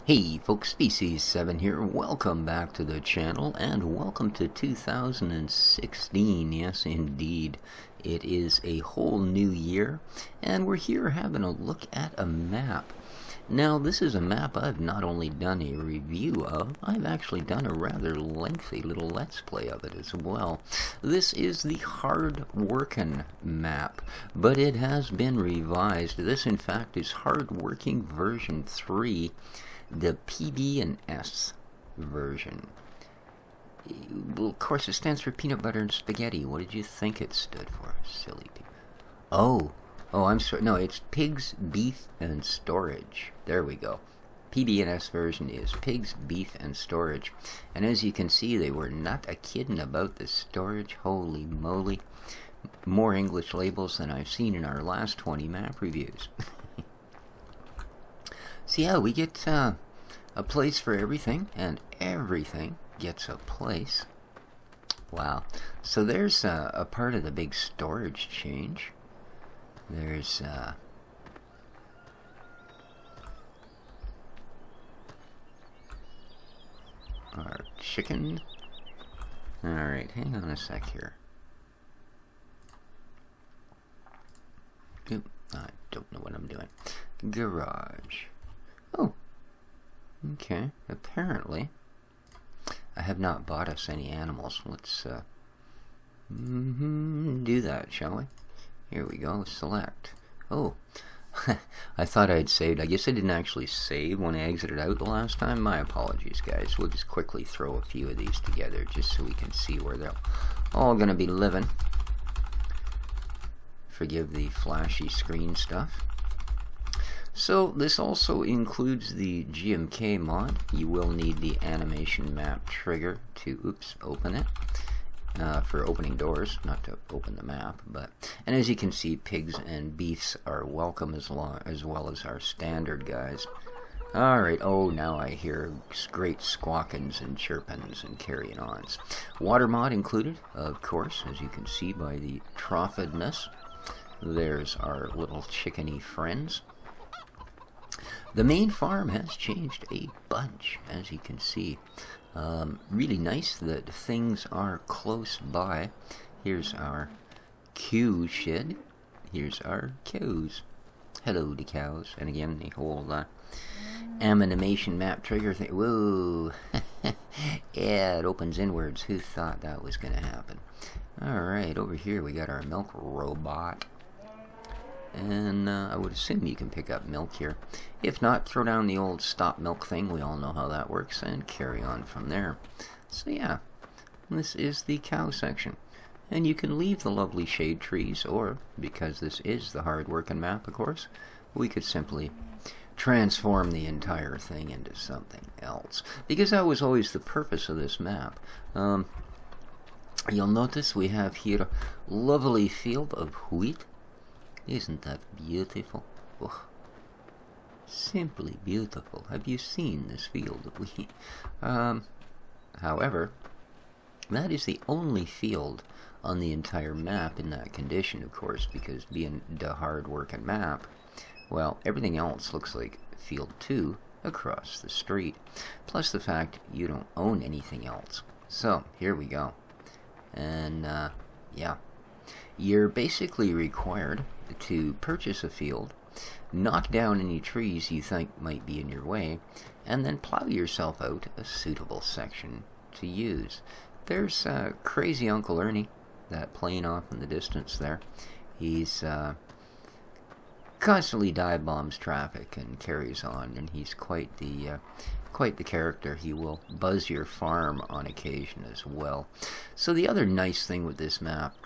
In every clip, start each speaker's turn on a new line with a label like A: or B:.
A: Hey folks, Species7 here. Welcome back to the channel and welcome to 2016. Yes, indeed. It is a whole new year and we're here having a look at a map. Now, this is a map I've not only done a review of, I've actually done a rather lengthy little let's play of it as well. This is the Hard Workin map, but it has been revised. This, in fact, is Hard Working version 3. The PB+S version. Well, of course, it stands for peanut butter and spaghetti. What did you think it stood for? Silly people. Oh, I'm sorry. No, it's pigs, beef, and storage. There we go. PB+S version is pigs, beef, and storage. And as you can see, they were not a-kidding about the storage. Holy moly. More English labels than I've seen in our last 20 map reviews. So yeah, we get a place for everything, and everything gets a place. Wow. So there's a part of the big storage change. There's our chicken. Alright, hang on a sec here. Oop, I don't know what I'm doing. Garage. Oh, okay. Apparently, I have not bought us any animals. Let's do that, shall we? Here we go. Select. Oh, I thought I'd saved. I guess I didn't actually save when I exited out the last time. My apologies, guys. We'll just quickly throw a few of these together just so we can see where they're all going to be living. Forgive the flashy screen stuff. So this also includes the GMK mod. You will need the animation map trigger to, open it. For opening doors, not to open the map, but, and as you can see, pigs and beefs are welcome as well as our standard guys. Alright, oh, now I hear great squawkins and chirpins and carrying ons. Water mod included, of course, as you can see by the trophidness. There's our little chickeny friends. The main farm has changed a bunch, as you can see. Really nice that things are close by. Here's our cow shed. Here's our cows. Hello to cows. And again, the whole animation map trigger thing. Whoa! Yeah, it opens inwards. Who thought that was going to happen? Alright, over here we got our milk robot. And I would assume you can pick up milk here. If not, throw down the old stop milk thing. We all know how that works, and carry on from there. So yeah, this is the cow section. And you can leave the lovely shade trees, or, because this is the Hard Workin map, of course, we could simply transform the entire thing into something else. Because that was always the purpose of this map. You'll notice we have here a lovely field of wheat. Isn't that beautiful? Oh, simply beautiful. Have you seen this field of wheat? However, that is the only field on the entire map in that condition, of course, because being the Hard Workin map, well, everything else looks like field 2 across the street. Plus the fact you don't own anything else. So, here we go. And, yeah. You're basically required to purchase a field, knock down any trees you think might be in your way, and then plow yourself out a suitable section to use. There's crazy Uncle Ernie, that plane off in the distance there. He's constantly dive bombs traffic and carries on, and he's quite the character. He will buzz your farm on occasion as well. So the other nice thing with this map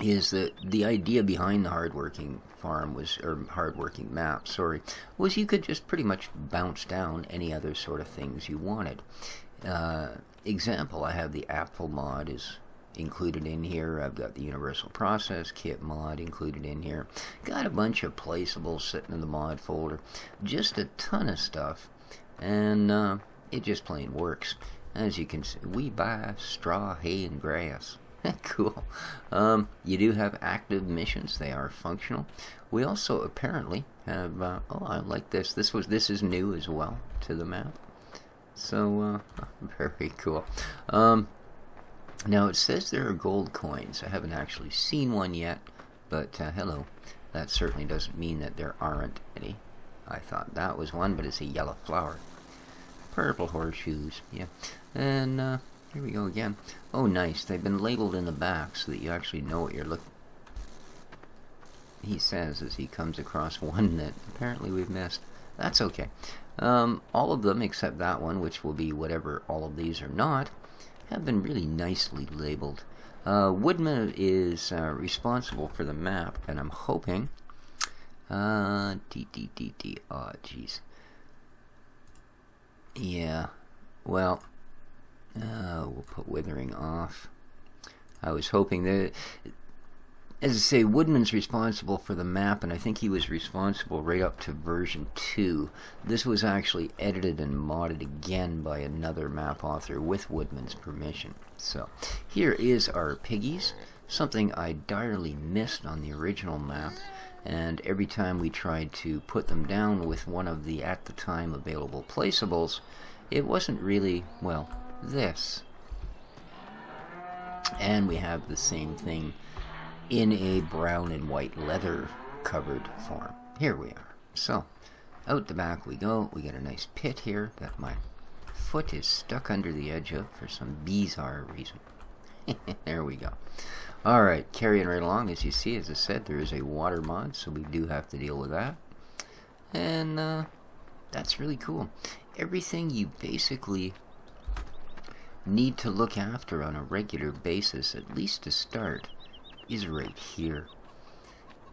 A: is that the idea behind the hardworking farm was, or hardworking map, sorry, was you could just pretty much bounce down any other sort of things you wanted. Example, I have the apple mod is included in here. I've got the universal process kit mod included in here. Got a bunch of placeables sitting in the mod folder. Just a ton of stuff, and it just plain works. As you can see, we buy straw, hay, and grass. Cool. You do have active missions. They are functional. We also apparently have, oh, I like this. This is new as well to the map. So, very cool. Now it says there are gold coins. I haven't actually seen one yet, but hello. That certainly doesn't mean that there aren't any. I thought that was one, but it's a yellow flower. Purple horseshoes, yeah. And here we go again. Oh, nice. They've been labeled in the back so that you actually know what you're looking. He says as he comes across one that apparently we've missed. That's okay. All of them except that one, which will be whatever all of these are not, have been really nicely labeled. Woodman is responsible for the map, and I'm hoping... oh, jeez. Yeah, well, we'll put withering off. I was hoping that... As I say, Woodman's responsible for the map, and I think he was responsible right up to version 2. This was actually edited and modded again by another map author with Woodman's permission. So, here is our piggies, something I direly missed on the original map, and every time we tried to put them down with one of the at the time available placeables, it wasn't really, well, this. And we have the same thing in a brown and white leather covered form. Here we are. So, out the back we go. We got a nice pit here that my foot is stuck under the edge of for some bizarre reason. There we go. Alright, carrying right along. As you see, as I said, there is a water mod, so we do have to deal with that. And that's really cool. Everything you basically need to look after on a regular basis, at least to start, is right here.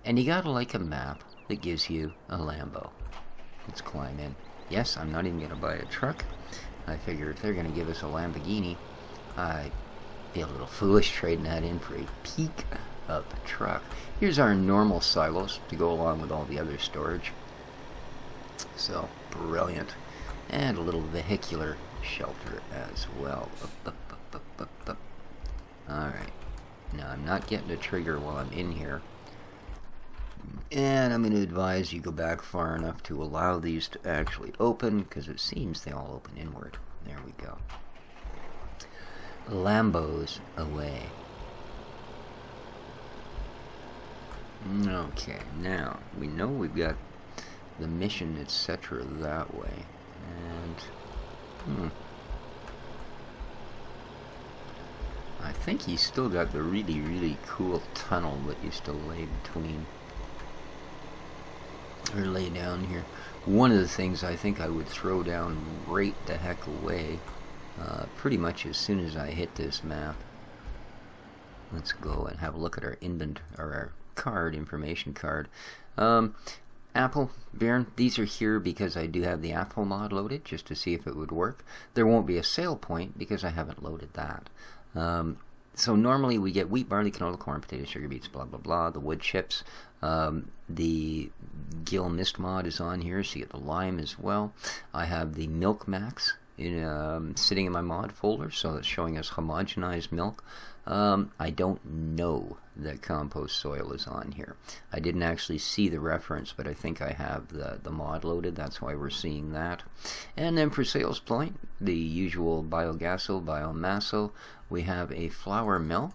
A: And you gotta like a map that gives you a Lambo. Let's climb in. Yes, I'm not even gonna buy a truck. I figure if they're gonna give us a Lamborghini, I'd be a little foolish trading that in for a peak up truck. Here's our normal silos to go along with all the other storage. So, brilliant. And a little vehicular shelter as well. Alright. Now, I'm not getting a trigger while I'm in here. And I'm going to advise you go back far enough to allow these to actually open, because it seems they all open inward. There we go. Lambos away. Okay, now, we know we've got the mission, etc. that way. And, I think he's still got the really, really cool tunnel that used to lay between, or lay down here. One of the things I think I would throw down right the heck away, pretty much as soon as I hit this map. Let's go and have a look at our our card, information card. Apple, Baron, these are here because I do have the Apple mod loaded, just to see if it would work. There won't be a sale point because I haven't loaded that. So normally we get wheat, barley, canola, corn, potatoes, sugar beets, blah, blah, blah, the wood chips. The Gill Mist mod is on here, so you get the lime as well. I have the Milk Max sitting in my mod folder, so it's showing us homogenized milk. I don't know that compost soil is on here. I didn't actually see the reference, but I think I have the mod loaded. That's why we're seeing that. And then for sales point, the usual biogaso, biomasso. We have a flour mill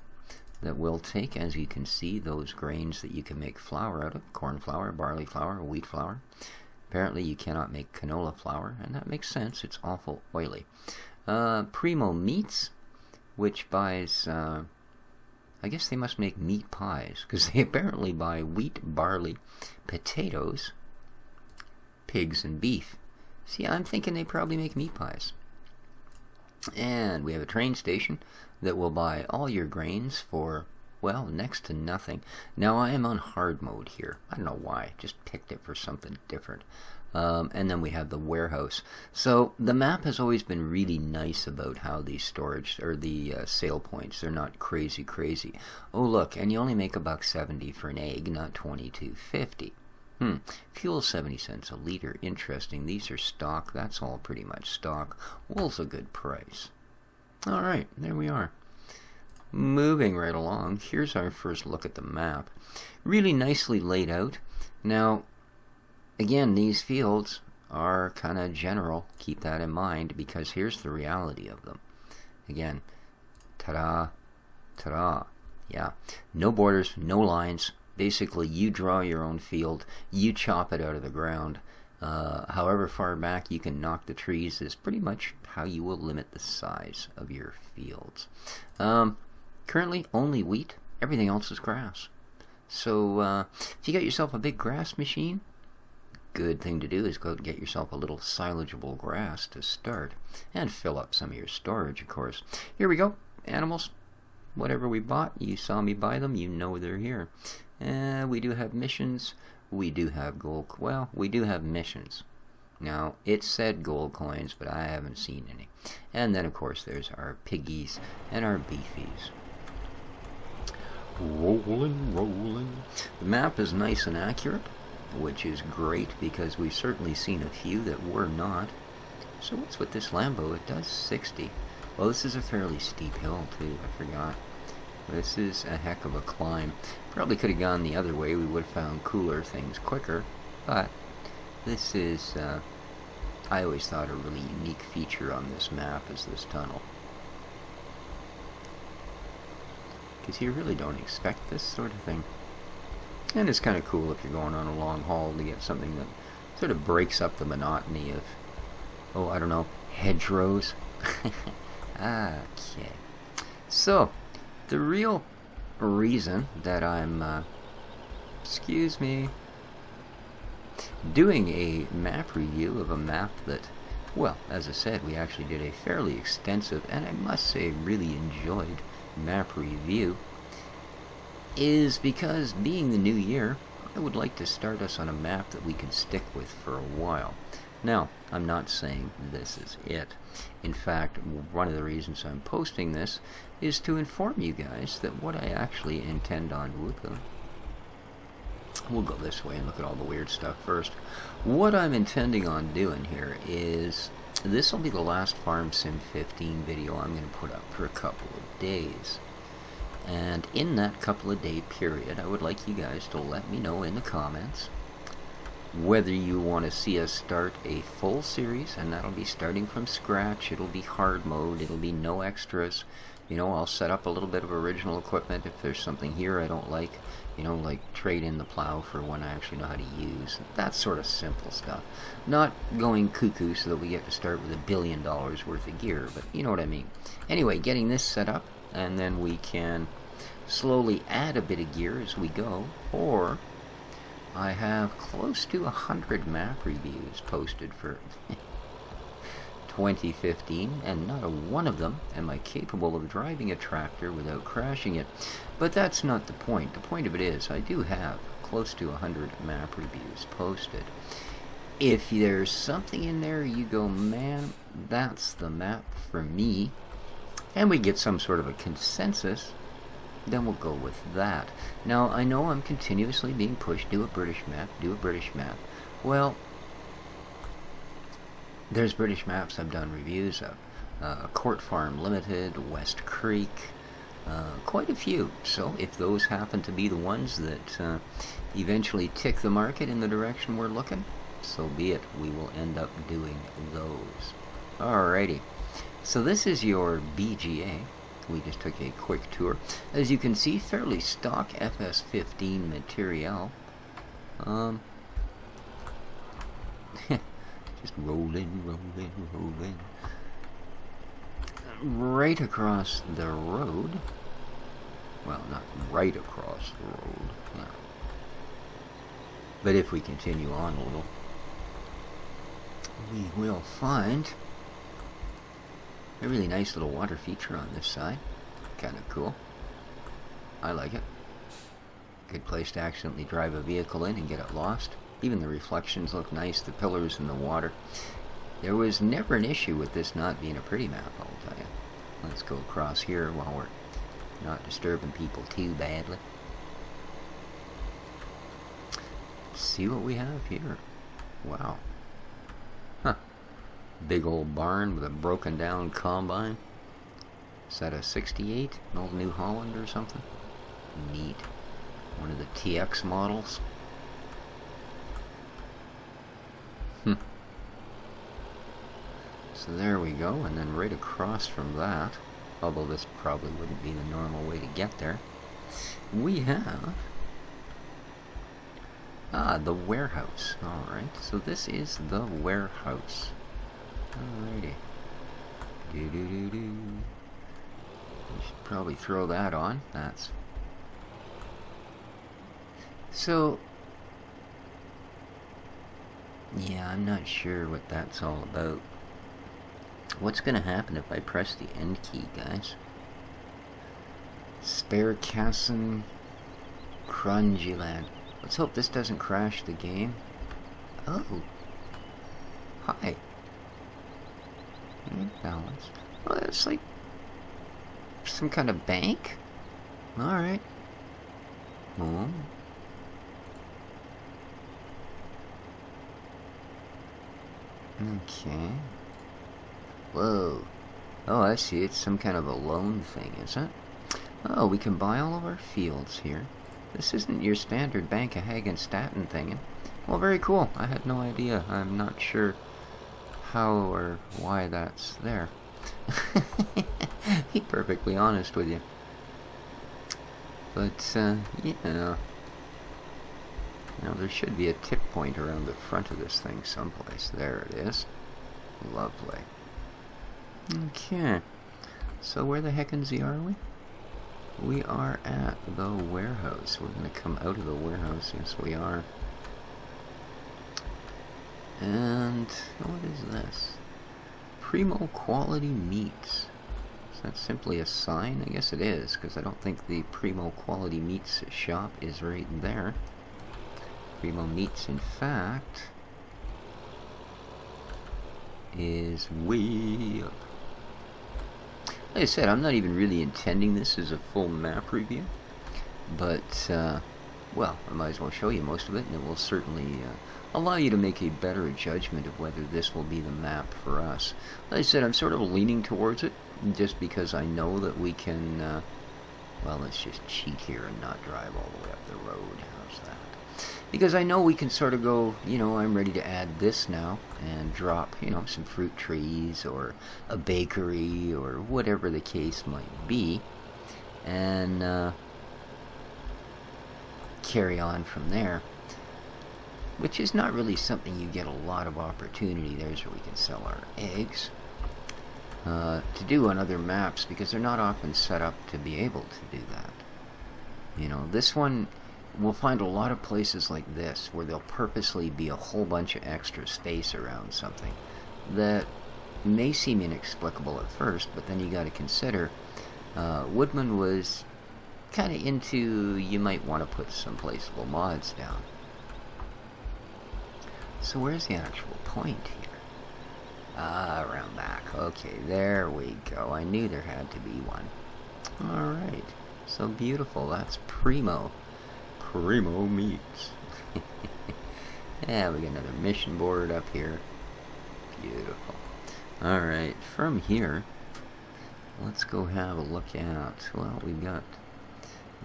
A: that will take, as you can see, those grains that you can make flour out of. Corn flour, barley flour, wheat flour. Apparently you cannot make canola flour, and that makes sense. It's awful oily. Primo Meats, which buys, I guess they must make meat pies, because they apparently buy wheat, barley, potatoes, pigs, and beef. See, I'm thinking they probably make meat pies. And we have a train station that will buy all your grains for, well, next to nothing. Now, I am on hard mode here. I don't know why. Just picked it for something different. And then we have the warehouse. So the map has always been really nice about how these storage, or the sale points, they're not crazy. Oh, look, and you only make $1.70 for an egg, not $22.50. Fuel 70 cents a liter. Interesting. These are stock. That's all pretty much stock. Wool's a good price. Alright, there we are. moving right along, here's our first look at the map. Really nicely laid out. Now, again, these fields are kind of general. Keep that in mind, because here's the reality of them. Again, ta-da, ta-da. Yeah, no borders, no lines. Basically, you draw your own field, you chop it out of the ground. However far back you can knock the trees is pretty much how you will limit the size of your fields. Currently, only wheat. Everything else is grass. So, if you got yourself a big grass machine, good thing to do is go out and get yourself a little silageable grass to start. And fill up some of your storage, of course. Here we go. Animals. Whatever we bought, you saw me buy them, you know they're here. We do have missions. We do have gold. Well, we do have missions. Now, it said gold coins, but I haven't seen any. And then, of course, there's our piggies and our beefies. Rolling, rolling. The map is nice and accurate, which is great because we've certainly seen a few that were not. So what's with this Lambo? It does 60. Well, this is a fairly steep hill, too. I forgot. This is a heck of a climb. Probably could have gone the other way. We would have found cooler things quicker. But this is, I always thought, a really unique feature on this map is this tunnel. Because you really don't expect this sort of thing. And it's kind of cool if you're going on a long haul to get something that sort of breaks up the monotony of, oh, I don't know, hedgerows. Okay. So, the real reason that I'm, excuse me, doing a map review of a map that, well, as I said, we actually did a fairly extensive, and I must say really enjoyed map review, is because being the new year, I would like to start us on a map that we can stick with for a while. Now, I'm not saying this is it. In fact, one of the reasons I'm posting this is to inform you guys that what I actually intend on we'll go this way and look at all the weird stuff first. What I'm intending on doing here is, this will be the last Farm Sim 15 video I'm going to put up for a couple of days. And in that couple of day period, I would like you guys to let me know in the comments whether you want to see us start a full series, and that'll be starting from scratch. It'll be hard mode, it'll be no extras. You know, I'll set up a little bit of original equipment if there's something here I don't like. You know, like trade in the plow for one I actually know how to use. That sort of simple stuff. Not going cuckoo so that we get to start with $1 billion worth of gear, but you know what I mean. Anyway, getting this set up, and then we can slowly add a bit of gear as we go, or I have close to 100 map reviews posted for 2015, and not a one of them am I capable of driving a tractor without crashing it. But that's not the point. The point of it is, I do have close to 100 map reviews posted. If there's something in there you go, man, that's the map for me, and we get some sort of a consensus, then we'll go with that. Now, I know I'm continuously being pushed, do a British map, do a British map. Well, there's British maps I've done reviews of. Court Farm Limited, West Creek, quite a few. So if those happen to be the ones that eventually tick the market in the direction we're looking, so be it. We will end up doing those. Alrighty. So this is your BGA. We just took a quick tour. As you can see, fairly stock FS15 material. Just rolling, rolling, rolling. Right across the road. Well, not right across the road. No. But if we continue on a little, we will find a really nice little water feature on this side. Kind of cool. I like it. Good place to accidentally drive a vehicle in and get it lost. Even the reflections look nice, the pillars in the water. There was never an issue with this not being a pretty map, I'll tell you. Let's go across here while we're not disturbing people too badly. Let's see what we have here. Wow. Huh. Big old barn with a broken down combine. Is that a 68? An old New Holland or something? Neat. One of the TX models. So there we go, and then right across from that, although this probably wouldn't be the normal way to get there, we have the warehouse. Alright, so this is the warehouse. Alrighty. We should probably throw that on. That's so yeah, I'm not sure what that's all about. What's gonna happen if I press the end key, guys? Spare Casson Crungyland. Let's hope this doesn't crash the game. Oh. Hi. Balanced. Well, it's like some kind of bank? Alright. Oh. Okay. Whoa. Oh, I see. It's some kind of a loan thing, is it? Oh, we can buy all of our fields here. This isn't your standard Bank of Hagenstatten thing. Well, very cool. I had no idea. I'm not sure how or why that's there. Be perfectly honest with you. But, yeah. Now, there should be a tip point around the front of this thing someplace. There it is. Lovely. Okay. So where the heckins are we? We are at the warehouse. We're going to come out of the warehouse. Yes, we are. And what is this? Primo Quality Meats. Is that simply a sign? I guess it is, because I don't think the Primo Quality Meats shop is right there. Primo Meats, in fact, is way up. Like I said, I'm not even really intending this as a full map review, but, well, I might as well show you most of it, and it will certainly allow you to make a better judgment of whether this will be the map for us. Like I said, I'm sort of leaning towards it, just because I know that we can, well, let's just cheat here and not drive all the way up the road. How's that? Because I know we can sort of go, you know, I'm ready to add this now, and drop, you know, some fruit trees, or a bakery, or whatever the case might be, and carry on from there. Which is not really something you get a lot of opportunity. There's where we can sell our eggs. To do on other maps, because they're not often set up to be able to do that. You know, this one, we'll find a lot of places like this where there'll purposely be a whole bunch of extra space around something that may seem inexplicable at first, but then you got to consider Woodman was kind of into, you might want to put some placeable mods down. So where's the actual point here? Around back. Okay, there we go. I knew there had to be one. Alright. So beautiful. That's Primo Meats. Yeah, we got another mission board up here. Beautiful. Alright, from here, let's go have a look at, well, we've got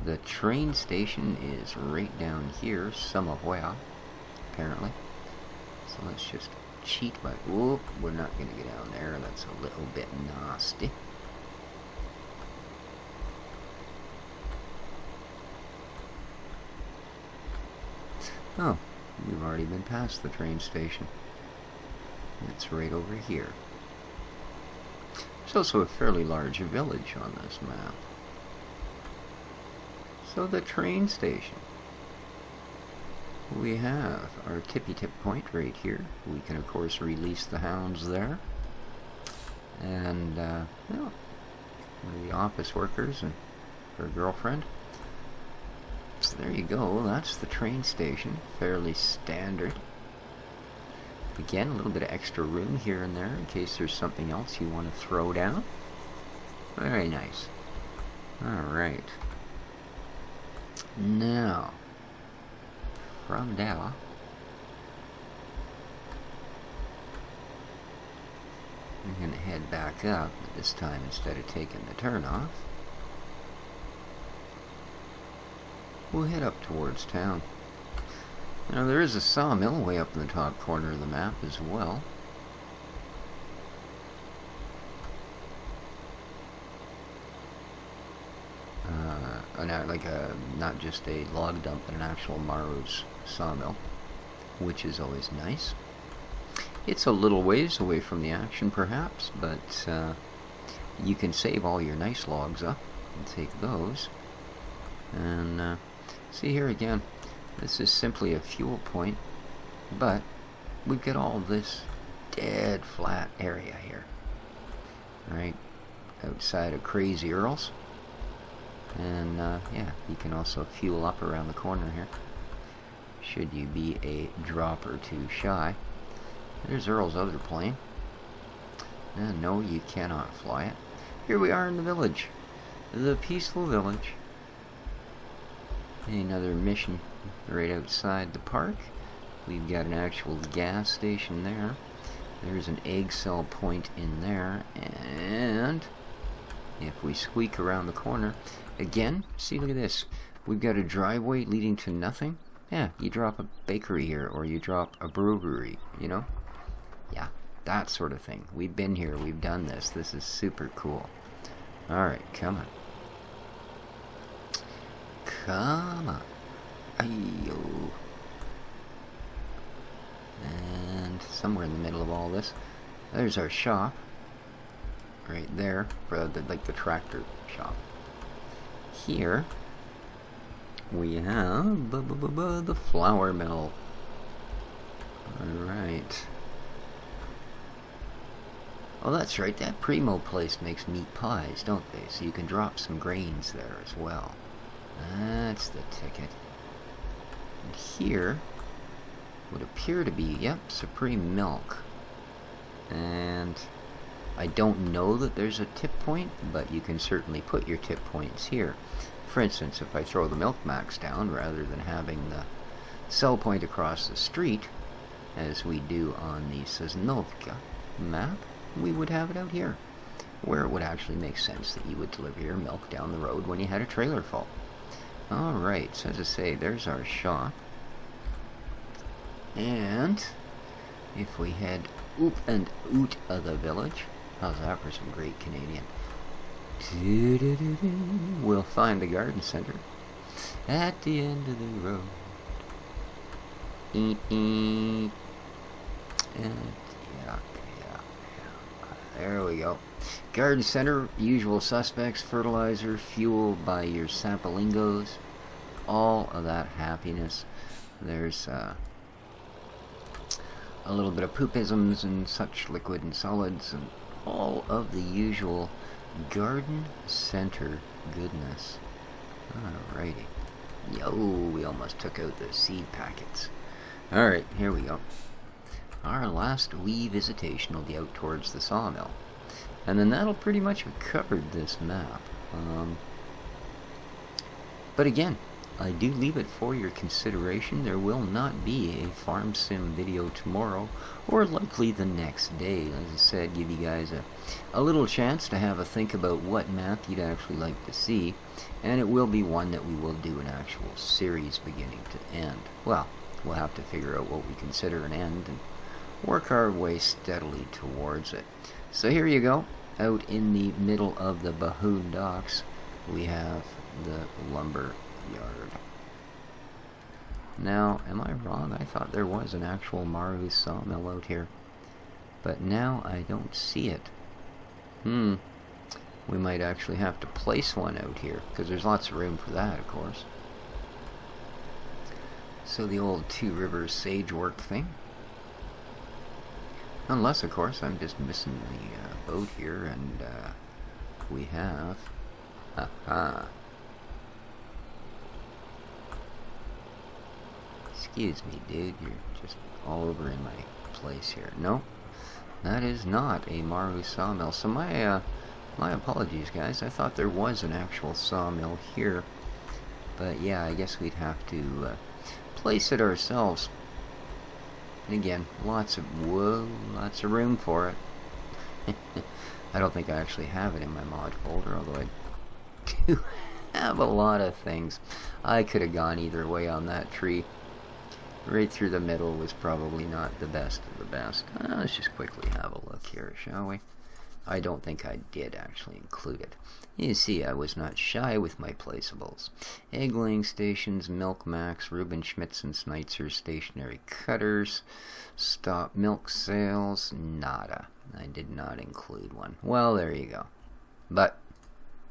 A: the train station is right down here, somewhere, apparently. So let's just cheat by, whoop, we're not going to get down there. That's a little bit nasty. Oh, we've already been past the train station. It's right over here. There's also a fairly large village on this map. So the train station. We have our tippy-tip point right here. We can, of course, release the hounds there. And, well, one of the office workers and her girlfriend. So there you go, that's the train station, fairly standard. Again, a little bit of extra room here and there in case there's something else you want to throw down. Very nice. Alright. Now, from there, I'm going to head back up, but this time instead of taking the turn off, we'll head up towards town. Now there is a sawmill way up in the top corner of the map as well. Not just a log dump, but an actual Maru's sawmill, which is always nice. It's a little ways away from the action perhaps, but you can save all your nice logs up and take those. And see here again, this is simply a fuel point, but we've got all this dead flat area here, right outside of Crazy Earl's. And yeah, you can also fuel up around the corner here, should you be a drop or two shy. There's Earl's other plane. And no, you cannot fly it. Here we are in the village. The peaceful village. Another mission right outside the park. We've got an actual gas station there. There's an egg cell point in there. And if we squeak around the corner, again, see, look at this. We've got a driveway leading to nothing. Yeah, you drop a bakery here, or you drop a brewery, you know? Yeah, that sort of thing. We've been here, we've done this. This is super cool. Alright, come on. Come on. Ayo. And somewhere in the middle of all this, there's our shop. Right there, for the tractor shop. Here we have the flour mill. Alright. Oh, that's right, that Primo place makes meat pies, don't they? So you can drop some grains there as well. That's the ticket. And here would appear to be, yep, Supreme Milk. And I don't know that there's a tip point, but you can certainly put your tip points here. For instance, if I throw the milk max down rather than having the sell point across the street, as we do on the Sosnovka map, we would have it out here, where it would actually make sense that you would deliver your milk down the road when you had a trailer full. Alright, so as I say, there's our shop. And if we head oop and oot of the village, how's that for some great Canadian? We'll find the garden center at the end of the road. And yeah. There we go. Garden center, usual suspects, fertilizer, fuel by your sapalingos, all of that happiness. There's a little bit of poopisms and such, liquid and solids, and all of the usual garden center goodness. Alrighty. Yo, we almost took out the seed packets. Alright, here we go. Our last wee visitation will be out towards the sawmill. And then that'll pretty much have covered this map. But again, I do leave it for your consideration. There will not be a farm sim video tomorrow, or likely the next day. As I said, give you guys a little chance to have a think about what map you'd actually like to see, and it will be one that we will do an actual series beginning to end. Well, we'll have to figure out what we consider an end and work our way steadily towards it. So here you go, out in the middle of the Bahoon docks, we have the lumber yard. Now, am I wrong? I thought there was an actual Maru's sawmill out here, but now I don't see it. We might actually have to place one out here, because there's lots of room for that, of course. So the old Two Rivers sage work thing. Unless, of course, I'm just missing the boat here, and we have... Excuse me, dude, you're just all over in my place here. No, that is not a Maru sawmill. So my apologies, guys. I thought there was an actual sawmill here. But yeah, I guess we'd have to place it ourselves. And again, lots of room for it. I don't think I actually have it in my mod folder, although I do have a lot of things. I could have gone either way on that tree. Right through the middle was probably not the best of the best. Let's just quickly have a look here, shall we? I don't think I did actually include it. You see, I was not shy with my placeables. Egg laying stations, Milk Max, Reuben Schmitz and Schneitzer stationary cutters, stop milk sales, nada. I did not include one. Well, there you go. But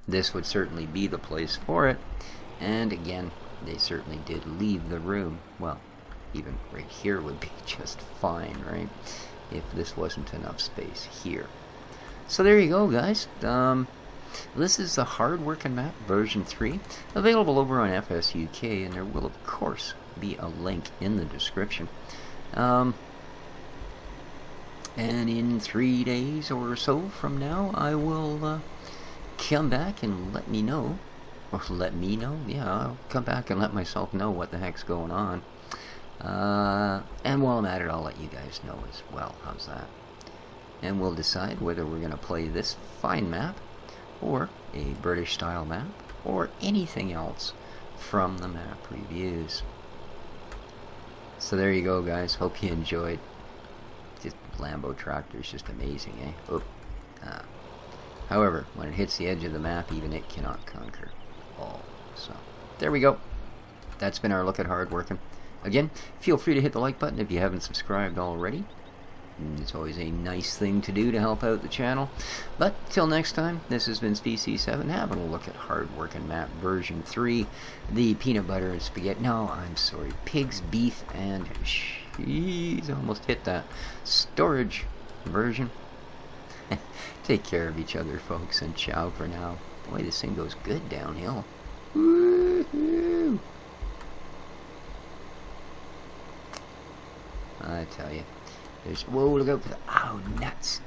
A: this would certainly be the place for it. And again, they certainly did leave the room. Well, even right here would be just fine, right? If this wasn't enough space here. So there you go, guys. This is the Hard Workin' Map version 3, available over on FS UK, and there will of course be a link in the description. And in 3 days or so from now, I will come back and let me know, or let me know. Yeah, I'll come back and let myself know what the heck's going on. And while I'm at it, I'll let you guys know as well. How's that? And we'll decide whether we're going to play this fine map, or a British style map, or anything else from the map reviews. So there you go, guys. Hope you enjoyed. Just Lambo tractor's just amazing, eh? Oh. However, when it hits the edge of the map, even it cannot conquer all. So there we go. That's been our look at Hard Workin'. Again, feel free to hit the like button if you haven't subscribed already. It's always a nice thing to do to help out the channel. But till next time, this has been Species7 having a look at Hard Workin' Map version 3, the peanut butter and spaghetti. No, I'm sorry, pigs, beef, and cheese. Almost hit that. Storage version. Take care of each other, folks, and ciao for now. Boy, this thing goes good downhill. Woohoo! I tell you. Whoa, look out for the... Oh, nuts.